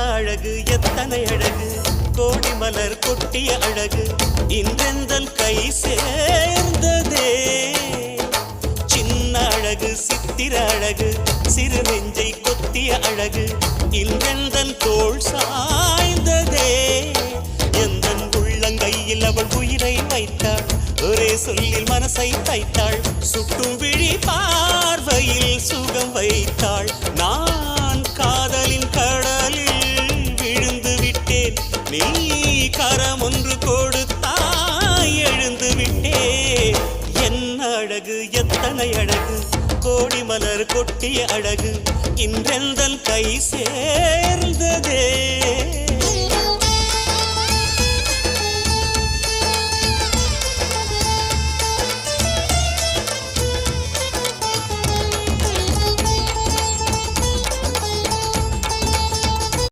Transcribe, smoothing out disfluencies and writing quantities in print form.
அழகு எத்தனை அழகு கோடி மலர் கொட்டிய அழகு இன்றெந்தன் கை சேர்ந்ததே சின்ன அழகு சித்திர அழகு சிறு நெஞ்சை கொத்திய அழகு இன்றெந்தன் தோள் சாய்ந்ததே எந்தன் உள்ளங்கையில் அவள் உயிரை வைத்தாள் ஒரே சொல்லில் மனசை தைத்தாள் சுட்டும் விழி பார்வையில் சுகம் வைத்தாள் நான் காதலின் கடலில் விழுந்து விட்டேன் நீ கரம் ஒன்று கொடுத்தாய் எழுந்து விட்டேன் என்ன அழகு எத்தனை அழகு கோடி மலர் கொட்டிய அழகு இன்றெந்தன் கை சேர்ந்ததே